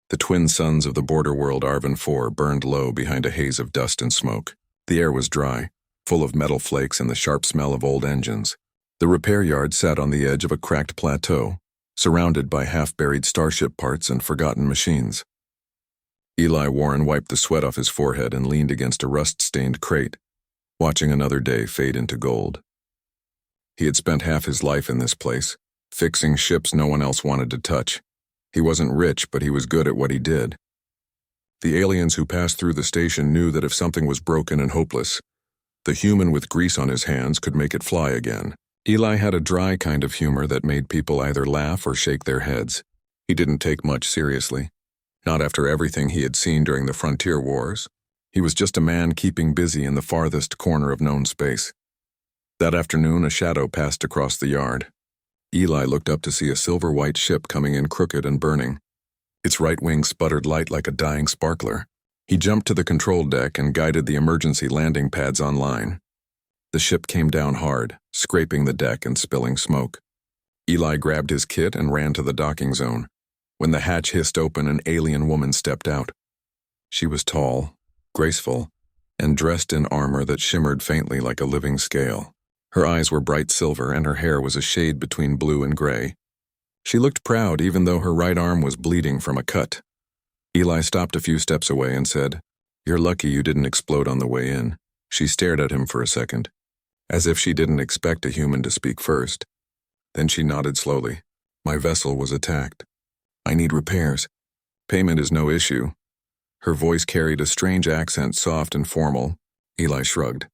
The twin suns of the border world Arvin IV burned low behind a haze of dust and smoke. The air was dry, full of metal flakes and the sharp smell of old engines. The repair yard sat on the edge of a cracked plateau, surrounded by half-buried starship parts and forgotten machines. Eli Warren wiped the sweat off his forehead and leaned against a rust-stained crate, watching another day fade into gold. He had spent half his life in this place, fixing ships no one else wanted to touch. He wasn't rich, but he was good at what he did. The aliens who passed through the station knew that if something was broken and hopeless, the human with grease on his hands could make it fly again. Eli had a dry kind of humor that made people either laugh or shake their heads. He didn't take much seriously. Not after everything he had seen during the frontier wars. He was just a man keeping busy in the farthest corner of known space. That afternoon, a shadow passed across the yard. Eli looked up to see a silver-white ship coming in crooked and burning. Its right wing sputtered light like a dying sparkler. He jumped to the control deck and guided the emergency landing pads online. The ship came down hard, scraping the deck and spilling smoke. Eli grabbed his kit and ran to the docking zone. When the hatch hissed open, an alien woman stepped out. She was tall, graceful, and dressed in armor that shimmered faintly like a living scale. Her eyes were bright silver and her hair was a shade between blue and gray. She looked proud even though her right arm was bleeding from a cut. Eli stopped a few steps away and said, "You're lucky you didn't explode on the way in." She stared at him for a second, as if she didn't expect a human to speak first. Then she nodded slowly. "My vessel was attacked. I need repairs. Payment is no issue." Her voice carried a strange accent, soft and formal. Eli shrugged.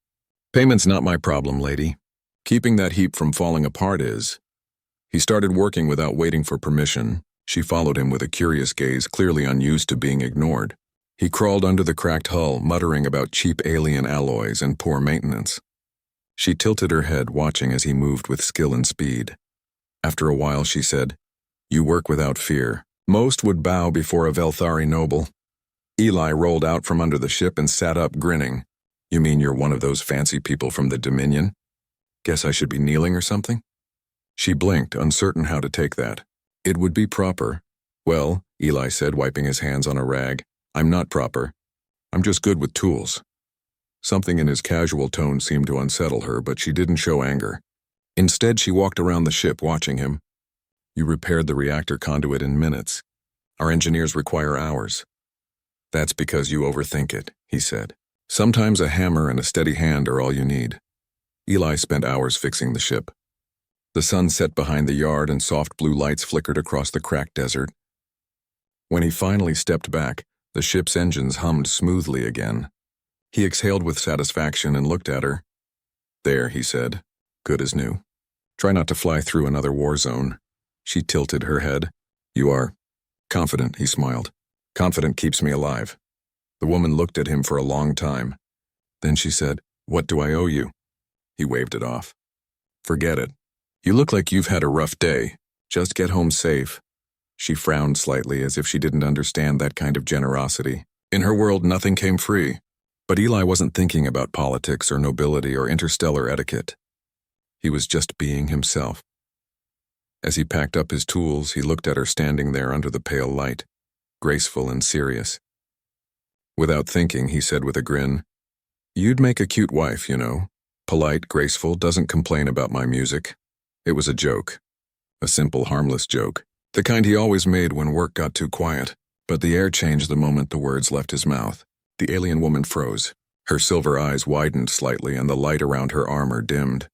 "Payment's not my problem, lady. Keeping that heap from falling apart is." He started working without waiting for permission. She followed him with a curious gaze, clearly unused to being ignored. He crawled under the cracked hull, muttering about cheap alien alloys and poor maintenance. She tilted her head, watching as he moved with skill and speed. After a while, she said, "You work without fear. Most would bow before a Velthari noble." Eli rolled out from under the ship and sat up, grinning. "You mean you're one of those fancy people from the Dominion? Guess I should be kneeling or something?" She blinked, uncertain how to take that. "It would be proper." "Well," Eli said, wiping his hands on a rag, "I'm not proper. I'm just good with tools." Something in his casual tone seemed to unsettle her, but she didn't show anger. Instead, she walked around the ship, watching him. "You repaired the reactor conduit in minutes. Our engineers require hours." "That's because you overthink it," he said. "Sometimes a hammer and a steady hand are all you need." Eli spent hours fixing the ship. The sun set behind the yard and soft blue lights flickered across the cracked desert. When he finally stepped back, the ship's engines hummed smoothly again. He exhaled with satisfaction and looked at her. "There," he said. "Good as new. Try not to fly through another war zone." She tilted her head. "You are confident," he smiled. "Confident keeps me alive." The woman looked at him for a long time. Then she said, "What do I owe you?" He waved it off. "Forget it. You look like you've had a rough day. Just get home safe." She frowned slightly, as if she didn't understand that kind of generosity. In her world, nothing came free. But Eli wasn't thinking about politics or nobility or interstellar etiquette. He was just being himself. As he packed up his tools, he looked at her standing there under the pale light, graceful and serious. Without thinking, he said with a grin, "You'd make a cute wife, you know. Polite, graceful, doesn't complain about my music." It was a joke. A simple, harmless joke. The kind he always made when work got too quiet. But the air changed the moment the words left his mouth. The alien woman froze. Her silver eyes widened slightly and the light around her armor dimmed.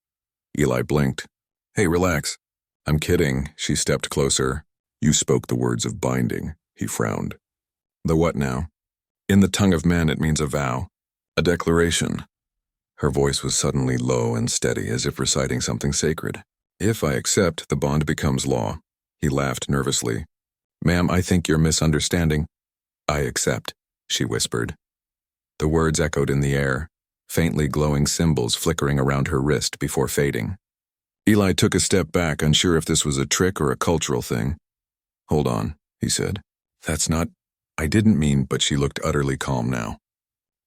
Eli blinked. "Hey, relax." "I'm kidding." She stepped closer. "You spoke the words of binding," he frowned. "The what now?" "In the tongue of men, it means a vow. A declaration." Her voice was suddenly low and steady, as if reciting something sacred. "If I accept, the bond becomes law." He laughed nervously. "Ma'am, I think you're misunderstanding." "I accept," she whispered. The words echoed in the air, faintly glowing symbols flickering around her wrist before fading. Eli took a step back, unsure if this was a trick or a cultural thing. "Hold on," he said. "That's not—" "I didn't mean," but she looked utterly calm now.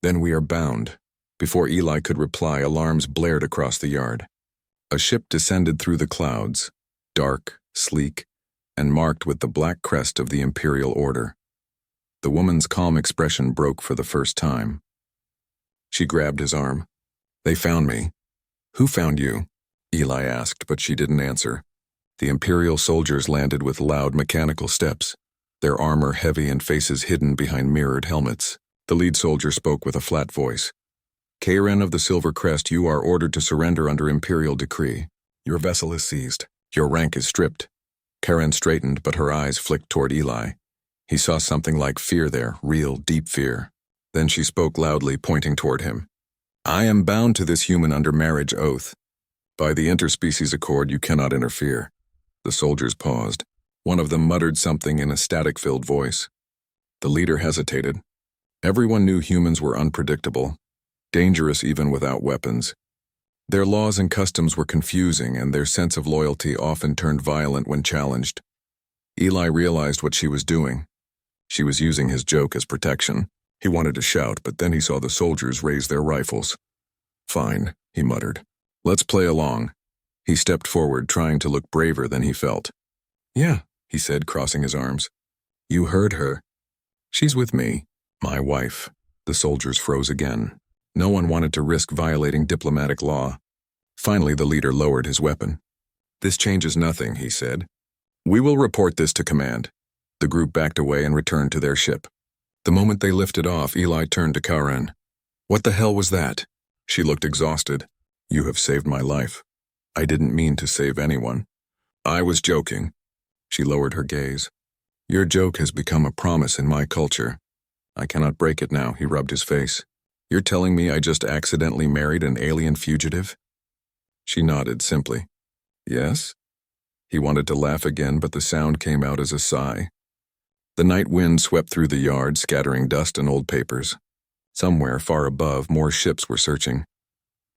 "Then we are bound." Before Eli could reply, alarms blared across the yard. A ship descended through the clouds, dark, sleek, and marked with the black crest of the Imperial Order. The woman's calm expression broke for the first time. She grabbed his arm. They found me. Who found you? Eli asked, but she didn't answer. The Imperial soldiers landed with loud mechanical steps, their armor heavy and faces hidden behind mirrored helmets. The lead soldier spoke with a flat voice. Karen of the Silver Crest, you are ordered to surrender under Imperial decree. Your vessel is seized. Your rank is stripped. Karen straightened, but her eyes flicked toward Eli. He saw something like fear there, real, deep fear. Then she spoke loudly, pointing toward him. I am bound to this human under marriage oath. By the interspecies accord, you cannot interfere. The soldiers paused. One of them muttered something in a static-filled voice. The leader hesitated. Everyone knew humans were unpredictable, dangerous even without weapons. Their laws and customs were confusing, and their sense of loyalty often turned violent when challenged. Eli realized what she was doing. She was using his joke as protection. He wanted to shout, but then he saw the soldiers raise their rifles. Fine, he muttered. Let's play along. He stepped forward, trying to look braver than he felt. Yeah, he said, crossing his arms. You heard her. She's with me, my wife. The soldiers froze again. No one wanted to risk violating diplomatic law. Finally, the leader lowered his weapon. This changes nothing, he said. We will report this to command. The group backed away and returned to their ship. The moment they lifted off, Eli turned to Karen. What the hell was that? She looked exhausted. You have saved my life. I didn't mean to save anyone. I was joking. She lowered her gaze. Your joke has become a promise in my culture. I cannot break it now, he rubbed his face. You're telling me I just accidentally married an alien fugitive? She nodded simply. Yes? He wanted to laugh again, but the sound came out as a sigh. The night wind swept through the yard, scattering dust and old papers. Somewhere far above, more ships were searching.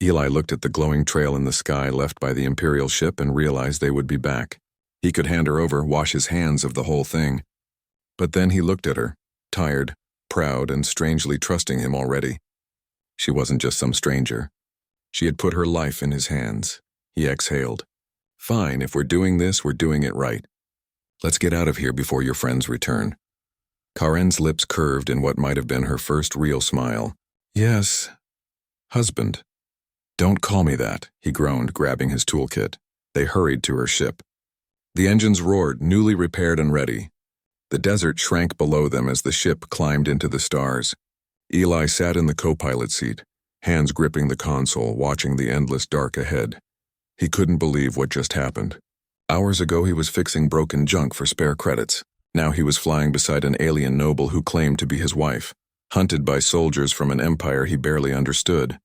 Eli looked at the glowing trail in the sky left by the Imperial ship and realized they would be back. He could hand her over, wash his hands of the whole thing. But then he looked at her, tired, proud, and strangely trusting him already. She wasn't just some stranger. She had put her life in his hands. He exhaled. Fine, if we're doing this, we're doing it right. Let's get out of here before your friends return. Karen's lips curved in what might have been her first real smile. Yes, husband. Don't call me that, he groaned, grabbing his toolkit. They hurried to her ship. The engines roared, newly repaired and ready. The desert shrank below them as the ship climbed into the stars. Eli sat in the co-pilot seat, hands gripping the console, watching the endless dark ahead. He couldn't believe what just happened. Hours ago he was fixing broken junk for spare credits. Now he was flying beside an alien noble who claimed to be his wife, hunted by soldiers from an empire he barely understood.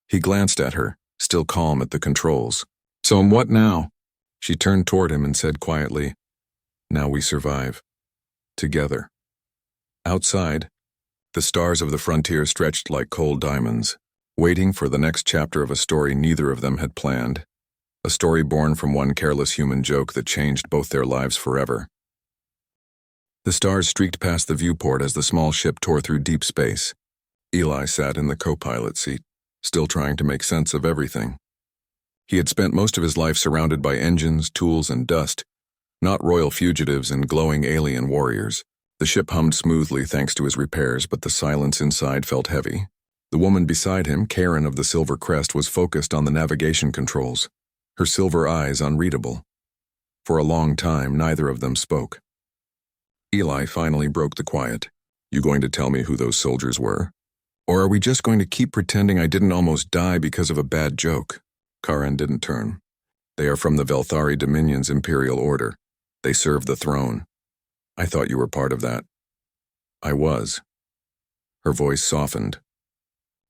He glanced at her, still calm at the controls. So what now? She turned toward him and said quietly, Now we survive. Together. Outside, the stars of the frontier stretched like cold diamonds, waiting for the next chapter of a story neither of them had planned. A story born from one careless human joke that changed both their lives forever. The stars streaked past the viewport as the small ship tore through deep space. Eli sat in the co-pilot seat, still trying to make sense of everything. He had spent most of his life surrounded by engines, tools, and dust, not royal fugitives and glowing alien warriors. The ship hummed smoothly thanks to his repairs, but the silence inside felt heavy. The woman beside him, Karen of the Silver Crest, was focused on the navigation controls, her silver eyes unreadable. For a long time, neither of them spoke. Eli finally broke the quiet. You going to tell me who those soldiers were? Or are we just going to keep pretending I didn't almost die because of a bad joke? Karen didn't turn. They are from the Velthari Dominion's Imperial Order. They serve the throne. I thought you were part of that. I was. Her voice softened.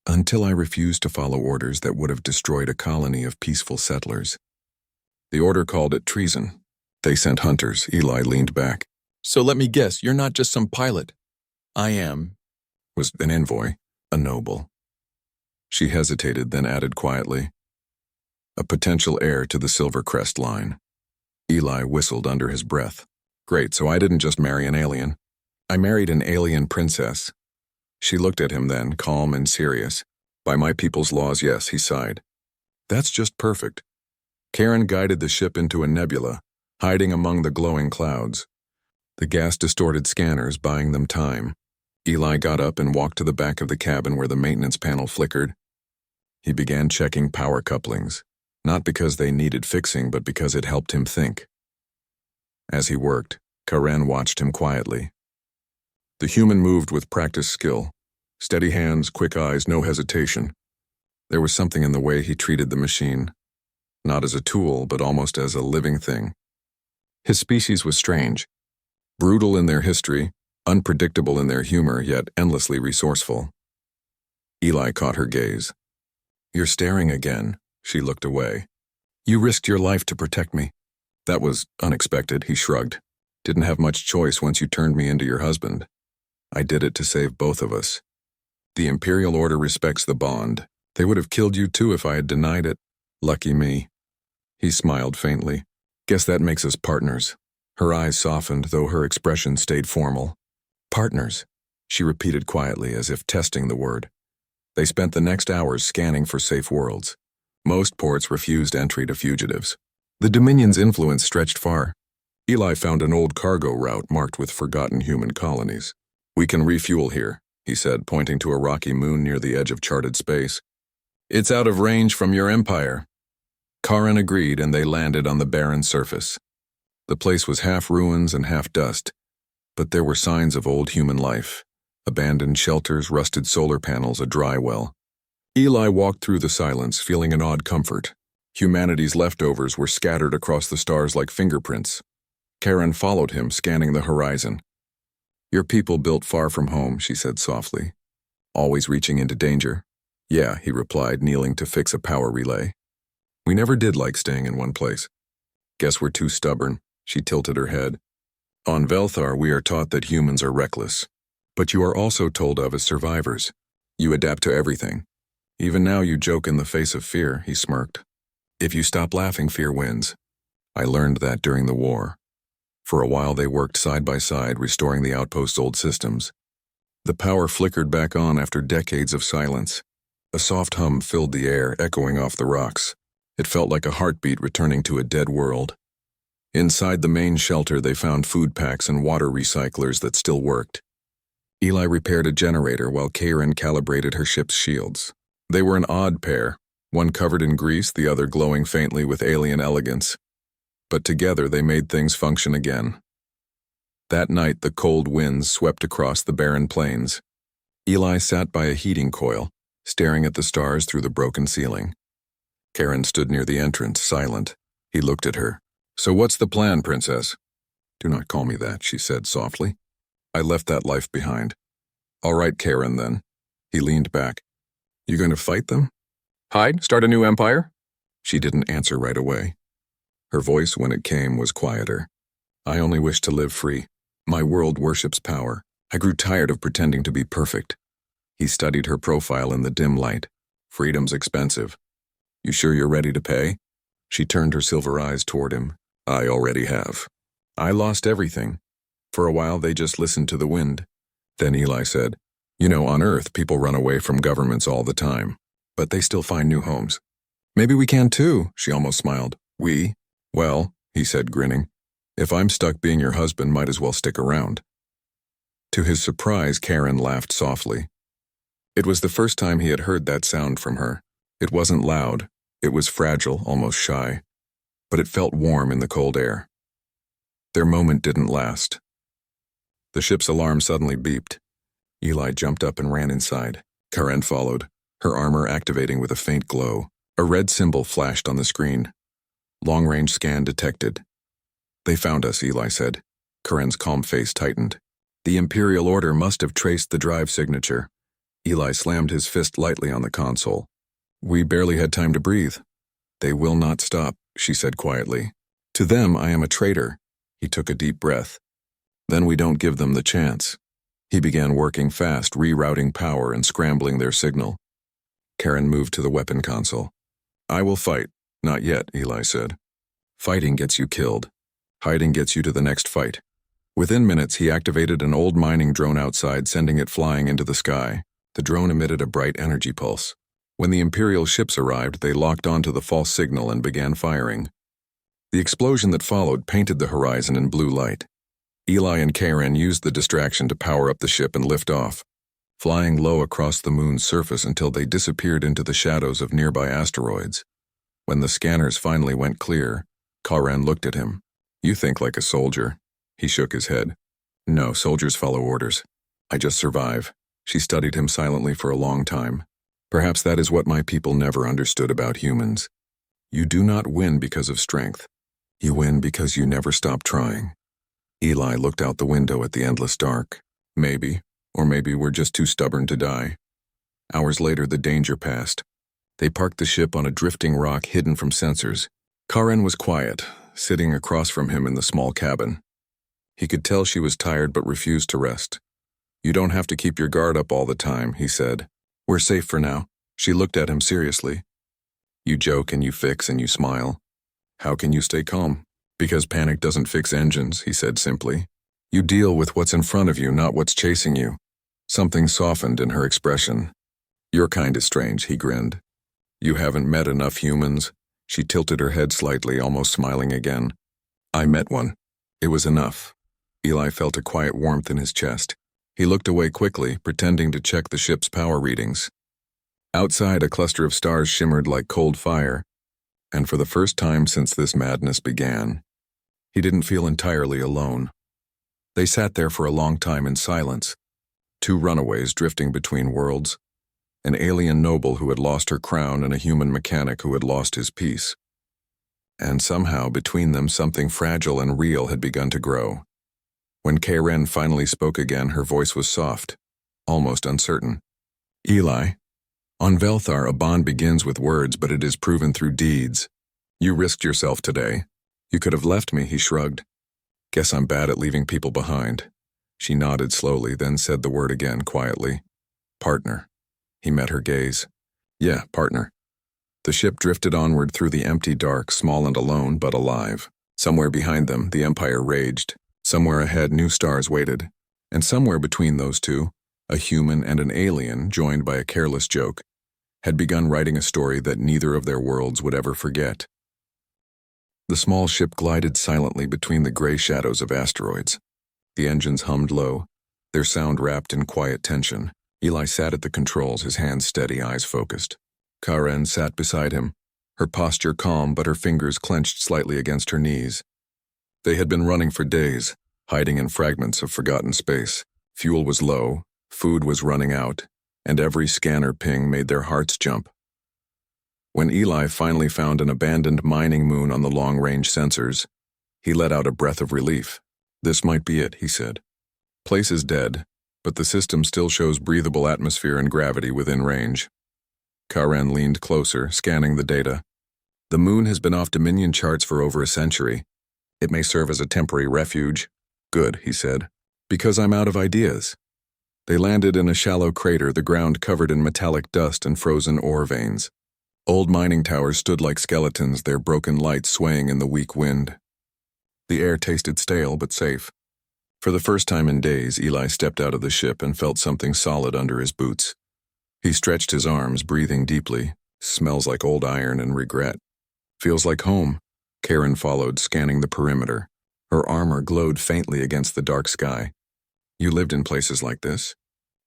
Until I refused to follow orders that would have destroyed a colony of peaceful settlers. The order called it treason. They sent hunters. Eli leaned back. So let me guess, you're not just some pilot. I am. Was an envoy, a noble. She hesitated, then added quietly. A potential heir to the Silver Crest line. Eli whistled under his breath. Great, so I didn't just marry an alien. I married an alien princess. She looked at him then, calm and serious. By my people's laws, yes, he sighed. That's just perfect. Karen guided the ship into a nebula, hiding among the glowing clouds. the gas-distorted scanners buying them time. Eli got up and walked to the back of the cabin where the maintenance panel flickered. He began checking power couplings, not because they needed fixing, but because it helped him think. As he worked, Karen watched him quietly. The human moved with practiced skill. Steady hands, quick eyes, no hesitation. There was something in the way he treated the machine, not as a tool, but almost as a living thing. His species was strange, brutal in their history, unpredictable in their humor, yet endlessly resourceful. Eli caught her gaze. "You're staring again." She looked away. "You risked your life to protect me." "That was unexpected," he shrugged. "Didn't have much choice once you turned me into your husband. I did it to save both of us. The Imperial Order respects the bond. They would have killed you too if I had denied it. Lucky me." He smiled faintly. "Guess that makes us partners." Her eyes softened, though her expression stayed formal. "Partners," she repeated quietly, as if testing the word. They spent the next hours scanning for safe worlds. Most ports refused entry to fugitives. The Dominion's influence stretched far. Eli found an old cargo route marked with forgotten human colonies. "We can refuel here," he said, pointing to a rocky moon near the edge of charted space. "It's out of range from your empire." Karen agreed, and they landed on the barren surface. The place was half ruins and half dust, but there were signs of old human life. Abandoned shelters, rusted solar panels, a dry well. Eli walked through the silence, feeling an odd comfort. Humanity's leftovers were scattered across the stars like fingerprints. Karen followed him, scanning the horizon. "Your people built far from home," she said softly. "Always reaching into danger." "Yeah," he replied, kneeling to fix a power relay. "We never did like staying in one place." "Guess we're too stubborn." She tilted her head. "On Velthar, we are taught that humans are reckless. But you are also told of as survivors. You adapt to everything. Even now you joke in the face of fear," he smirked. "If you stop laughing, fear wins. I learned that during the war." For a while they worked side by side, restoring the outpost's old systems. The power flickered back on after decades of silence. A soft hum filled the air, echoing off the rocks. It felt like a heartbeat returning to a dead world. Inside the main shelter they found food packs and water recyclers that still worked. Eli repaired a generator while Karen calibrated her ship's shields. They were an odd pair, one covered in grease, the other glowing faintly with alien elegance. But together they made things function again. That night the cold winds swept across the barren plains. Eli sat by a heating coil, staring at the stars through the broken ceiling. Karen stood near the entrance, silent. He looked at her. "So what's the plan, Princess?" "Do not call me that," she said softly. "I left that life behind." "All right, Karen, then." He leaned back. "You going to fight them? Hide? Start a new empire?" She didn't answer right away. Her voice, when it came, was quieter. "I only wish to live free. My world worships power. I grew tired of pretending to be perfect." He studied her profile in the dim light. "Freedom's expensive. You sure you're ready to pay?" She turned her silver eyes toward him. "I already have. I lost everything." For a while they just listened to the wind. Then Eli said, "You know, on Earth, people run away from governments all the time, but they still find new homes." "Maybe we can too," she almost smiled. "We? Well," he said, grinning, "if I'm stuck being your husband, might as well stick around." To his surprise, Karen laughed softly. It was the first time he had heard that sound from her. It wasn't loud. It was fragile, almost shy. But it felt warm in the cold air. Their moment didn't last. The ship's alarm suddenly beeped. Eli jumped up and ran inside. Karen followed, her armor activating with a faint glow. A red symbol flashed on the screen. Long-range scan detected. "They found us," Eli said. Karen's calm face tightened. "The Imperial Order must have traced the drive signature." Eli slammed his fist lightly on the console. "We barely had time to breathe." "They will not stop," she said quietly. "To them, I am a traitor." He took a deep breath. "Then we don't give them the chance." He began working fast, rerouting power and scrambling their signal. Karen moved to the weapon console. "I will fight." "Not yet," Eli said. "Fighting gets you killed. Hiding gets you to the next fight." Within minutes, he activated an old mining drone outside, sending it flying into the sky. The drone emitted a bright energy pulse. When the Imperial ships arrived, they locked onto the false signal and began firing. The explosion that followed painted the horizon in blue light. Eli and Karen used the distraction to power up the ship and lift off, flying low across the moon's surface until they disappeared into the shadows of nearby asteroids. When the scanners finally went clear, Karen looked at him. "You think like a soldier." He shook his head. "No, soldiers follow orders. I just survive." She studied him silently for a long time. "Perhaps that is what my people never understood about humans. You do not win because of strength. You win because you never stop trying." Eli looked out the window at the endless dark. Maybe, or maybe we're just too stubborn to die. Hours later, the danger passed. They parked the ship on a drifting rock hidden from sensors. Karen was quiet, sitting across from him in the small cabin. He could tell she was tired but refused to rest. "You don't have to keep your guard up all the time," he said. "We're safe for now." She looked at him seriously. "You joke and you fix and you smile. How can you stay calm?" "Because panic doesn't fix engines," he said simply. "You deal with what's in front of you, not what's chasing you." Something softened in her expression. "Your kind is strange," he grinned. "You haven't met enough humans." She tilted her head slightly, almost smiling again. "I met one. It was enough." Eli felt a quiet warmth in his chest. He looked away quickly, pretending to check the ship's power readings. Outside, a cluster of stars shimmered like cold fire, and for the first time since this madness began, he didn't feel entirely alone. They sat there for a long time in silence, two runaways drifting between worlds, an alien noble who had lost her crown and a human mechanic who had lost his peace. And somehow, between them, something fragile and real had begun to grow. When Karen finally spoke again, her voice was soft, almost uncertain. "Eli, on Velthar, a bond begins with words, but it is proven through deeds. You risked yourself today. You could have left me," he shrugged. "Guess I'm bad at leaving people behind." She nodded slowly, then said the word again quietly. "Partner." He met her gaze. "Yeah, partner." The ship drifted onward through the empty dark, small and alone, but alive. Somewhere behind them, the Empire raged. Somewhere ahead, new stars waited. And somewhere between those two, a human and an alien, joined by a careless joke, had begun writing a story that neither of their worlds would ever forget. The small ship glided silently between the gray shadows of asteroids. The engines hummed low, their sound wrapped in quiet tension. Eli sat at the controls, his hands steady, eyes focused. Karen sat beside him, her posture calm but her fingers clenched slightly against her knees. They had been running for days, hiding in fragments of forgotten space. Fuel was low, food was running out, and every scanner ping made their hearts jump. When Eli finally found an abandoned mining moon on the long-range sensors, he let out a breath of relief. "This might be it," he said. "Place is dead, but the system still shows breathable atmosphere and gravity within range." Karen leaned closer, scanning the data. "The moon has been off Dominion charts for over a century. It may serve as a temporary refuge." "Good," he said, "because I'm out of ideas." They landed in a shallow crater, the ground covered in metallic dust and frozen ore veins. Old mining towers stood like skeletons, their broken lights swaying in the weak wind. The air tasted stale but safe. For the first time in days, Eli stepped out of the ship and felt something solid under his boots. He stretched his arms, breathing deeply. "Smells like old iron and regret." "Feels like home." Karen followed, scanning the perimeter. Her armor glowed faintly against the dark sky. "You lived in places like this?"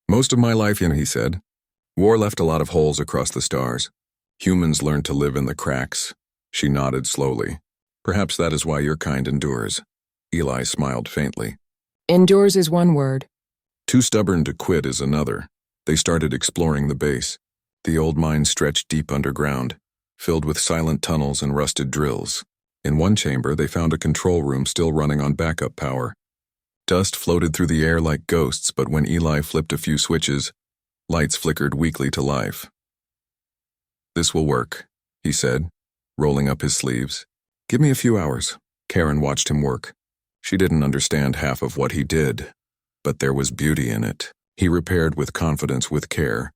"Most of my life, he said. "War left a lot of holes across the stars. Humans learned to live in the cracks." She nodded slowly. "Perhaps that is why your kind endures." Eli smiled faintly. "Endures is one word." "Too stubborn to quit is another." They started exploring the base. The old mine stretched deep underground, filled with silent tunnels and rusted drills. In one chamber, they found a control room still running on backup power. Dust floated through the air like ghosts, but when Eli flipped a few switches, lights flickered weakly to life. "This will work," he said, rolling up his sleeves. "Give me a few hours." Karen watched him work. She didn't understand half of what he did, but there was beauty in it. He repaired with confidence, with care,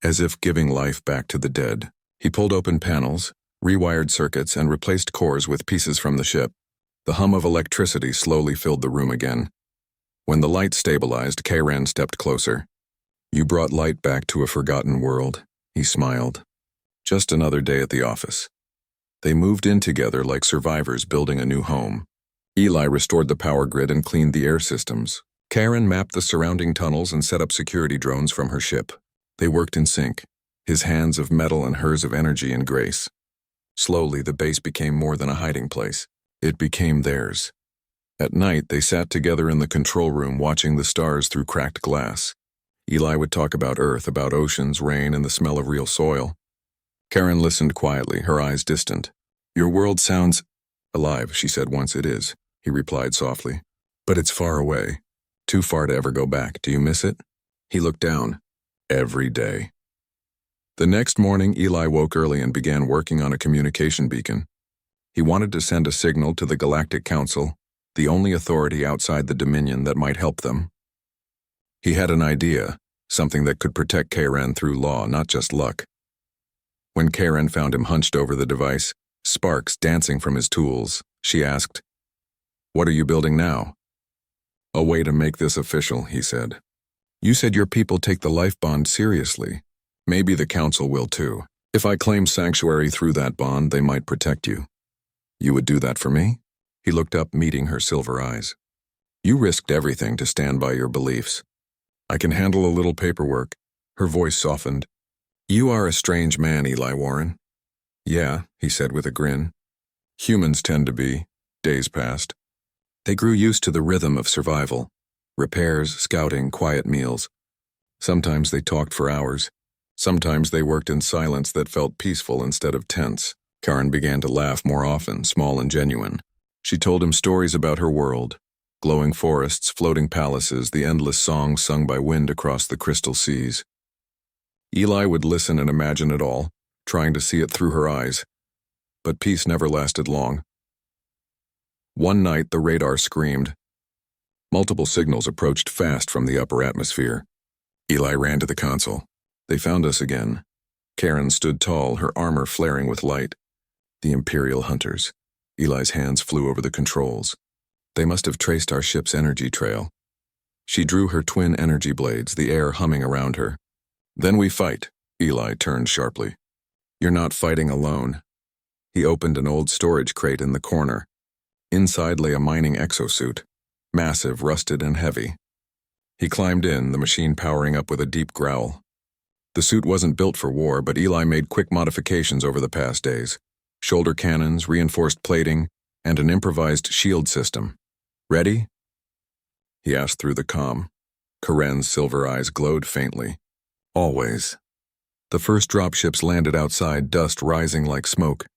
as if giving life back to the dead. He pulled open panels, rewired circuits, and replaced cores with pieces from the ship. The hum of electricity slowly filled the room again. When the light stabilized, Karen stepped closer. "You brought light back to a forgotten world," he smiled. "Just another day at the office." They moved in together like survivors building a new home. Eli restored the power grid and cleaned the air systems. Karen mapped the surrounding tunnels and set up security drones from her ship. They worked in sync, his hands of metal and hers of energy and grace. Slowly, the base became more than a hiding place. It became theirs. At night, they sat together in the control room watching the stars through cracked glass. Eli would talk about Earth, about oceans, rain, and the smell of real soil. Karen listened quietly, her eyes distant. "Your world sounds alive," she said once. "It is," he replied softly. "But it's far away. Too far to ever go back. Do you miss it?" He looked down. Every day. The next morning, Eli woke early and began working on a communication beacon. He wanted to send a signal to the Galactic Council, the only authority outside the Dominion that might help them. He had an idea, something that could protect Karen through law, not just luck. When Karen found him hunched over the device, sparks dancing from his tools, she asked, "What are you building now?" "A way to make this official," he said. "You said your people take the life bond seriously. Maybe the Council will too. If I claim sanctuary through that bond, they might protect you. You would do that for me?" He looked up, meeting her silver eyes. "You risked everything to stand by your beliefs. I can handle a little paperwork." Her voice softened. "You are a strange man, Eli Warren." "Yeah," he said with a grin. "Humans tend to be." Days passed. They grew used to the rhythm of survival. Repairs, scouting, quiet meals. Sometimes they talked for hours. Sometimes they worked in silence that felt peaceful instead of tense. Karen began to laugh more often, small and genuine. She told him stories about her world. Glowing forests, floating palaces, the endless songs sung by wind across the crystal seas. Eli would listen and imagine it all, trying to see it through her eyes. But peace never lasted long. One night, the radar screamed. Multiple signals approached fast from the upper atmosphere. Eli ran to the console. "They found us again." Karen stood tall, her armor flaring with light. "The Imperial hunters." Eli's hands flew over the controls. "They must have traced our ship's energy trail." She drew her twin energy blades, the air humming around her. "Then we fight." Eli turned sharply. "You're not fighting alone." He opened an old storage crate in the corner. Inside lay a mining exosuit, massive, rusted, and heavy. He climbed in, the machine powering up with a deep growl. The suit wasn't built for war, but Eli made quick modifications over the past days. Shoulder cannons, reinforced plating, and an improvised shield system. "Ready?" he asked through the comm. Karen's silver eyes glowed faintly. "Always." The first dropships landed outside, dust rising like smoke.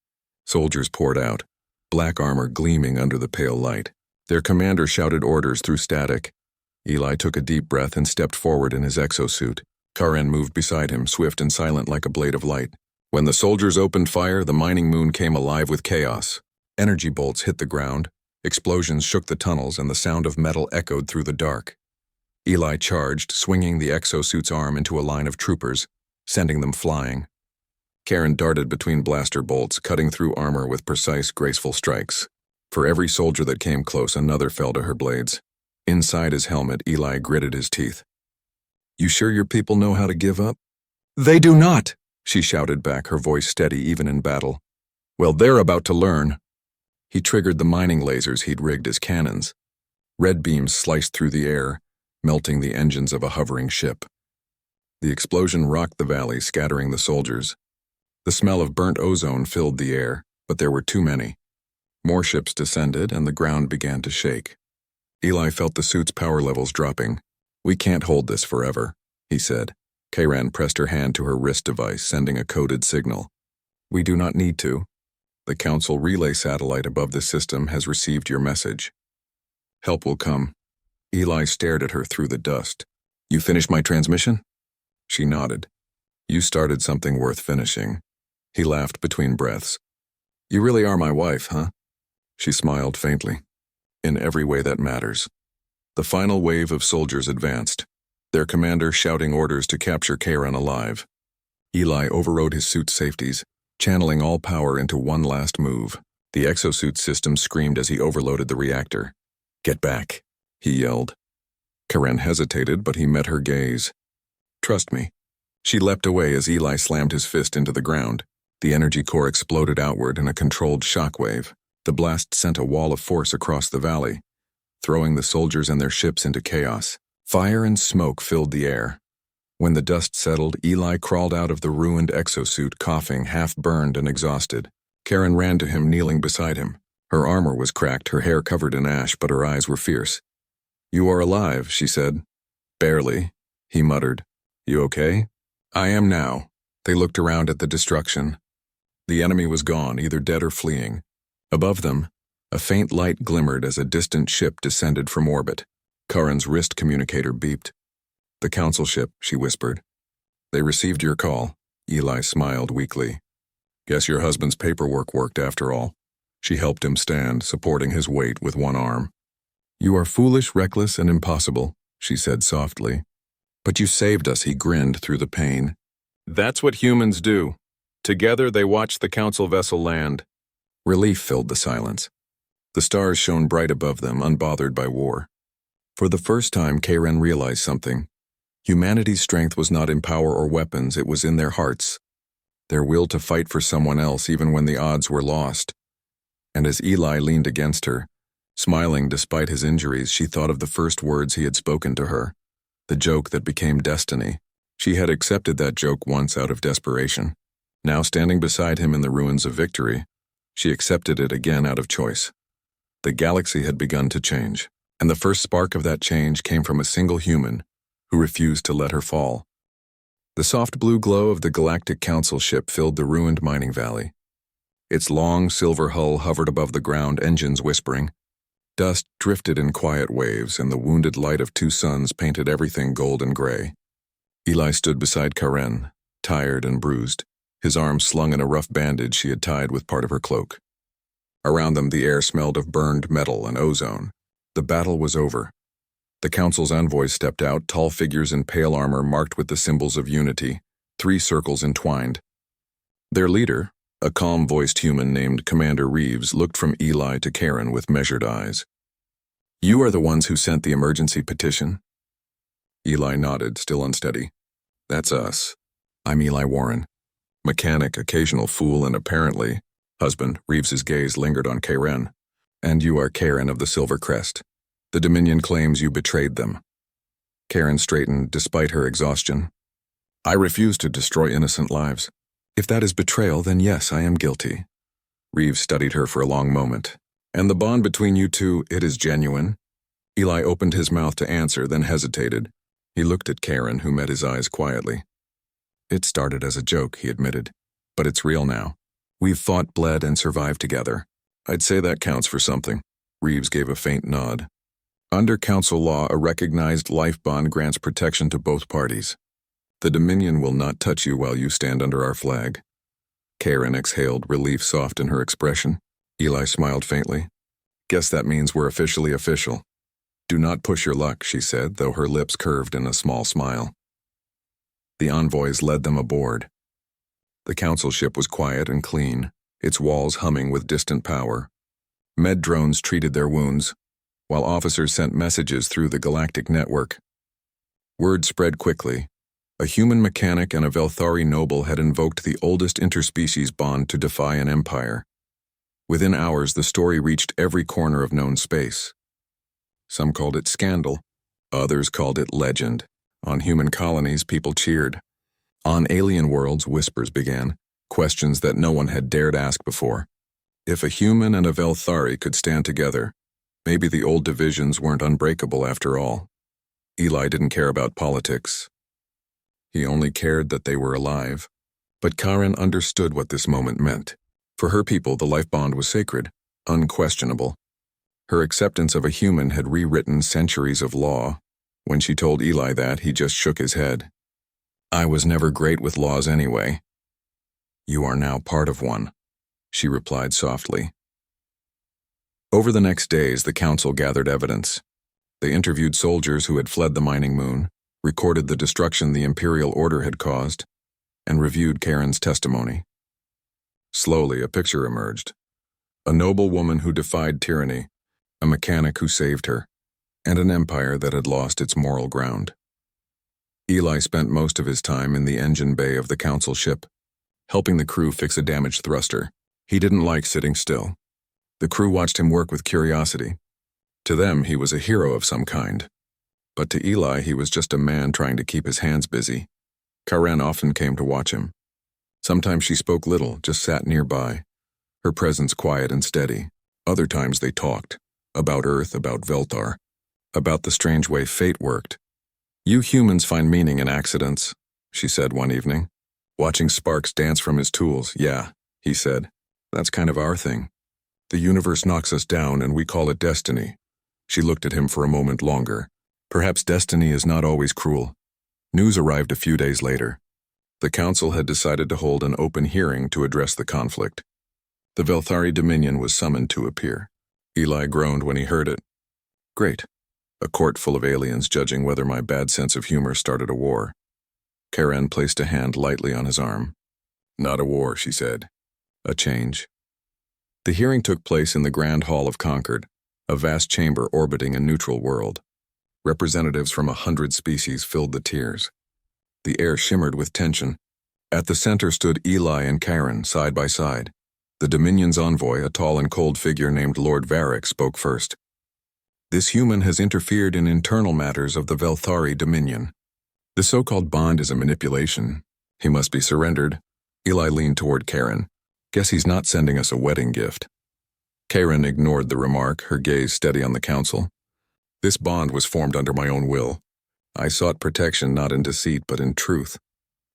Soldiers poured out, black armor gleaming under the pale light. Their commander shouted orders through static. Eli took a deep breath and stepped forward in his exosuit. Karen moved beside him, swift and silent like a blade of light. When the soldiers opened fire, the mining moon came alive with chaos. Energy bolts hit the ground, explosions shook the tunnels, and the sound of metal echoed through the dark. Eli charged, swinging the exosuit's arm into a line of troopers, sending them flying. Karen darted between blaster bolts, cutting through armor with precise, graceful strikes. For every soldier that came close, another fell to her blades. Inside his helmet, Eli gritted his teeth. "You sure your people know how to give up?" "They do not!" she shouted back, her voice steady even in battle. "Well, they're about to learn." He triggered the mining lasers he'd rigged as cannons. Red beams sliced through the air, melting the engines of a hovering ship. The explosion rocked the valley, scattering the soldiers. The smell of burnt ozone filled the air, but there were too many. More ships descended, and the ground began to shake. Eli felt the suit's power levels dropping. "We can't hold this forever," he said. Karen pressed her hand to her wrist device, sending a coded signal. "We do not need to. The Council relay satellite above the system has received your message. Help will come." Eli stared at her through the dust. "You finished my transmission?" She nodded. "You started something worth finishing." He laughed between breaths. "You really are my wife, huh?" She smiled faintly. "In every way that matters." The final wave of soldiers advanced, their commander shouting orders to capture Karen alive. Eli overrode his suit's safeties, channeling all power into one last move. The exosuit system screamed as he overloaded the reactor. "Get back," he yelled. Karen hesitated, but he met her gaze. "Trust me." She leapt away as Eli slammed his fist into the ground. The energy core exploded outward in a controlled shockwave. The blast sent a wall of force across the valley, throwing the soldiers and their ships into chaos. Fire and smoke filled the air. When the dust settled, Eli crawled out of the ruined exosuit, coughing, half-burned and exhausted. Karen ran to him, kneeling beside him. Her armor was cracked, her hair covered in ash, but her eyes were fierce. "You are alive," she said. "Barely," he muttered. "You okay?" "I am now." They looked around at the destruction. The enemy was gone, either dead or fleeing. Above them, a faint light glimmered as a distant ship descended from orbit. Karen's wrist communicator beeped. "The council ship," she whispered. "They received your call." Eli smiled weakly. "Guess your husband's paperwork worked after all." She helped him stand, supporting his weight with one arm. "You are foolish, reckless, and impossible," she said softly. "But you saved us," he grinned through the pain. "That's what humans do." Together they watched the council vessel land. Relief filled the silence. The stars shone bright above them, unbothered by war. For the first time, Karen realized something. Humanity's strength was not in power or weapons, it was in their hearts. Their will to fight for someone else even when the odds were lost. And as Eli leaned against her, smiling despite his injuries, she thought of the first words he had spoken to her, the joke that became destiny. She had accepted that joke once out of desperation. Now, standing beside him in the ruins of victory, she accepted it again out of choice. The galaxy had begun to change, and the first spark of that change came from a single human who refused to let her fall. The soft blue glow of the Galactic Council ship filled the ruined mining valley. Its long silver hull hovered above the ground, engines whispering. Dust drifted in quiet waves, and the wounded light of two suns painted everything gold and gray. Eli stood beside Karen, tired and bruised, his arm slung in a rough bandage she had tied with part of her cloak. Around them the air smelled of burned metal and ozone. The battle was over. The council's envoys stepped out, tall figures in pale armor marked with the symbols of unity, 3 circles entwined. Their leader, a calm-voiced human named Commander Reeves, looked from Eli to Karen with measured eyes. "You are the ones who sent the emergency petition?" Eli nodded, still unsteady. "That's us. I'm Eli Warren. Mechanic, occasional fool, and apparently husband." Reeves's gaze lingered on Karen. "And you are Karen of the Silver Crest. The Dominion claims you betrayed them." Karen straightened despite her exhaustion. "I refuse to destroy innocent lives. If that is betrayal, then yes, I am guilty." Reeves studied her for a long moment. "And the bond between you two, it is genuine?" Eli opened his mouth to answer, then hesitated. He looked at Karen, who met his eyes quietly. "It started as a joke," he admitted. "But it's real now. We've fought, bled, and survived together." "I'd say that counts for something." Reeves gave a faint nod. "Under council law, a recognized life bond grants protection to both parties. The Dominion will not touch you while you stand under our flag." Karen exhaled, relief soft in her expression. Eli smiled faintly. "Guess that means we're officially official." "Do not push your luck," she said, though her lips curved in a small smile. The envoys led them aboard. The council ship was quiet and clean, its walls humming with distant power. Med drones treated their wounds, while officers sent messages through the galactic network. Word spread quickly. A human mechanic and a Velthari noble had invoked the oldest interspecies bond to defy an empire. Within hours, the story reached every corner of known space. Some called it scandal. Others called it legend. On human colonies, people cheered. On alien worlds, whispers began, questions that no one had dared ask before. If a human and a Velthari could stand together, maybe the old divisions weren't unbreakable after all. Eli didn't care about politics. He only cared that they were alive. But Karen understood what this moment meant. For her people, the life bond was sacred, unquestionable. Her acceptance of a human had rewritten centuries of law. When she told Eli that, he just shook his head. "I was never great with laws anyway." "You are now part of one," she replied softly. Over the next days, the council gathered evidence. They interviewed soldiers who had fled the mining moon, recorded the destruction the Imperial Order had caused, and reviewed Karen's testimony. Slowly, a picture emerged. A noble woman who defied tyranny, a mechanic who saved her, and an empire that had lost its moral ground. Eli spent most of his time in the engine bay of the council ship, helping the crew fix a damaged thruster. He didn't like sitting still. The crew watched him work with curiosity. To them, he was a hero of some kind. But to Eli, he was just a man trying to keep his hands busy. Karen often came to watch him. Sometimes she spoke little, just sat nearby, her presence quiet and steady. Other times they talked. About Earth, about Veltar, about the strange way fate worked. "You humans find meaning in accidents," she said one evening. Watching sparks dance from his tools. "Yeah," he said. "That's kind of our thing. The universe knocks us down and we call it destiny." She looked at him for a moment longer. Perhaps destiny is not always cruel. News arrived a few days later. The council had decided to hold an open hearing to address the conflict. The Velthari Dominion was summoned to appear. Eli groaned when he heard it. Great. A court full of aliens judging whether my bad sense of humor started a war. Karen placed a hand lightly on his arm. "Not a war," she said. "A change." The hearing took place in the Grand Hall of Concord, a vast chamber orbiting a neutral world. Representatives from 100 species filled the tiers. The air shimmered with tension. At the center stood Eli and Karen, side by side. The Dominion's envoy, a tall and cold figure named Lord Varric, spoke first. "This human has interfered in internal matters of the Velthari Dominion. The so-called bond is a manipulation. He must be surrendered." Eli leaned toward Karen. "Guess he's not sending us a wedding gift." Karen ignored the remark, her gaze steady on the council. "This bond was formed under my own will. I sought protection not in deceit but in truth.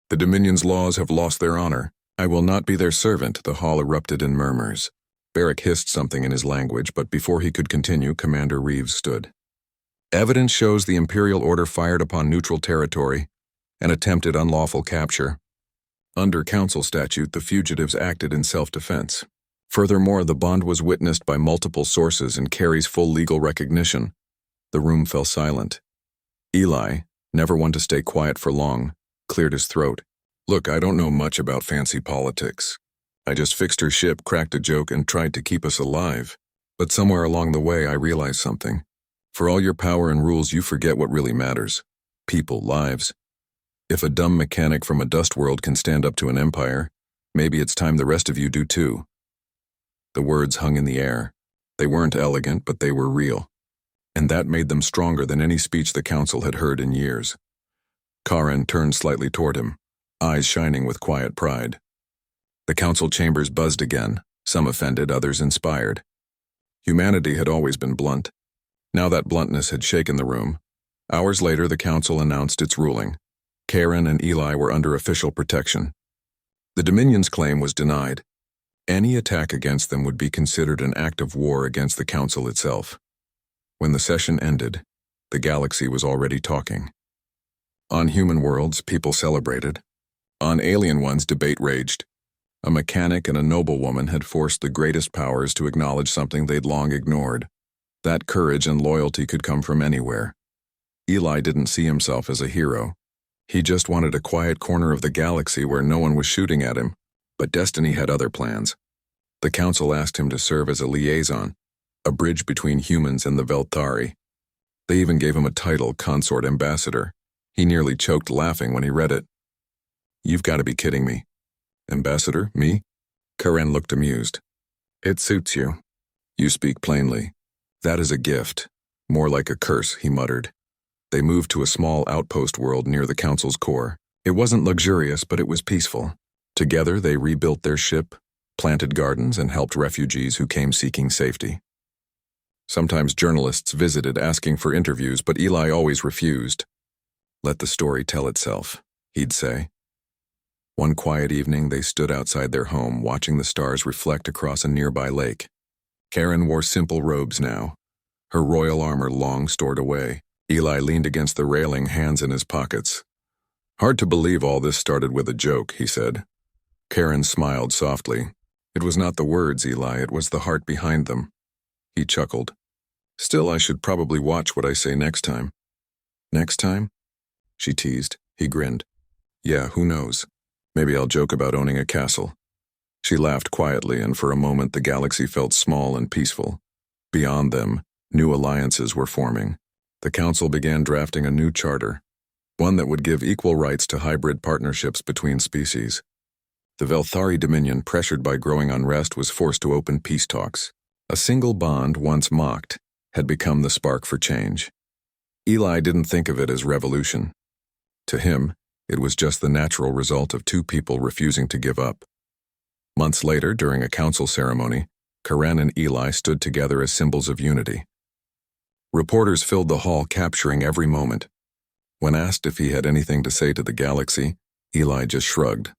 The Dominion's laws have lost their honor. I will not be their servant." The hall erupted in murmurs. Varric hissed something in his language, but before he could continue, Commander Reeves stood. "Evidence shows the Imperial Order fired upon neutral territory and attempted unlawful capture. Under Council statute, the fugitives acted in self-defense. Furthermore, the bond was witnessed by multiple sources and carries full legal recognition." The room fell silent. Eli, never one to stay quiet for long, cleared his throat. "Look, I don't know much about fancy politics. I just fixed her ship, cracked a joke, and tried to keep us alive. But somewhere along the way, I realized something. For all your power and rules, you forget what really matters. People, lives. If a dumb mechanic from a dust world can stand up to an empire, maybe it's time the rest of you do too." The words hung in the air. They weren't elegant, but they were real. And that made them stronger than any speech the council had heard in years. Karen turned slightly toward him, eyes shining with quiet pride. The council chambers buzzed again, some offended, others inspired. Humanity had always been blunt. Now that bluntness had shaken the room. Hours later, the council announced its ruling. Karen and Eli were under official protection. The Dominion's claim was denied. Any attack against them would be considered an act of war against the council itself. When the session ended, the galaxy was already talking. On human worlds, people celebrated. On alien ones, debate raged. A mechanic and a noblewoman had forced the greatest powers to acknowledge something they'd long ignored. That courage and loyalty could come from anywhere. Eli didn't see himself as a hero. He just wanted a quiet corner of the galaxy where no one was shooting at him. But destiny had other plans. The council asked him to serve as a liaison, a bridge between humans and the Velthari. They even gave him a title, Consort Ambassador. He nearly choked laughing when he read it. "You've got to be kidding me." "Ambassador? Me?" Karen looked amused. "It suits you. You speak plainly. That is a gift. More like a curse," he muttered. They moved to a small outpost world near the council's core. It wasn't luxurious, but it was peaceful. Together, they rebuilt their ship, planted gardens, and helped refugees who came seeking safety. Sometimes journalists visited asking for interviews, but Eli always refused. "Let the story tell itself," he'd say. One quiet evening, they stood outside their home, watching the stars reflect across a nearby lake. Karen wore simple robes now, her royal armor long stored away. Eli leaned against the railing, hands in his pockets. "Hard to believe all this started with a joke," he said. Karen smiled softly. "It was not the words, Eli, it was the heart behind them." He chuckled. "Still, I should probably watch what I say next time." "Next time?" she teased. He grinned. "Yeah, who knows? Maybe I'll joke about owning a castle." She laughed quietly, and for a moment the galaxy felt small and peaceful. Beyond them, new alliances were forming. The council began drafting a new charter, one that would give equal rights to hybrid partnerships between species. The Velthari Dominion, pressured by growing unrest, was forced to open peace talks. A single bond, once mocked, had become the spark for change. Eli didn't think of it as revolution. To him, it was just the natural result of two people refusing to give up. Months later, during a council ceremony, Karen and Eli stood together as symbols of unity. Reporters filled the hall, capturing every moment. When asked if he had anything to say to the galaxy, Eli just shrugged.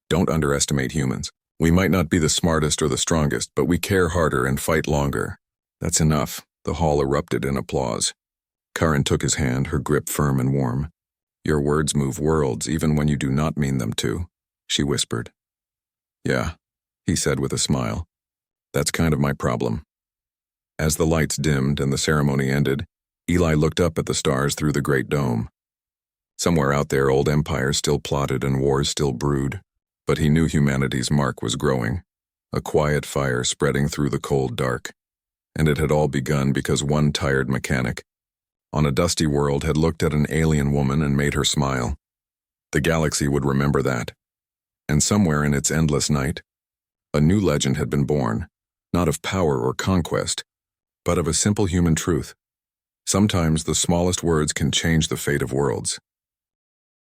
Don't underestimate humans. We might not be the smartest or the strongest, but we care harder and fight longer. That's enough. The hall erupted in applause. Karen took his hand, her grip firm and warm. Your words move worlds, even when you do not mean them to, she whispered. Yeah, he said with a smile. That's kind of my problem. As the lights dimmed and the ceremony ended, Eli looked up at the stars through the great dome. Somewhere out there, old empires still plotted and wars still brewed, but he knew humanity's mark was growing, a quiet fire spreading through the cold dark. And it had all begun because one tired mechanic, on a dusty world, had looked at an alien woman and made her smile. The galaxy would remember that. And somewhere in its endless night, a new legend had been born, not of power or conquest, but of a simple human truth. Sometimes the smallest words can change the fate of worlds.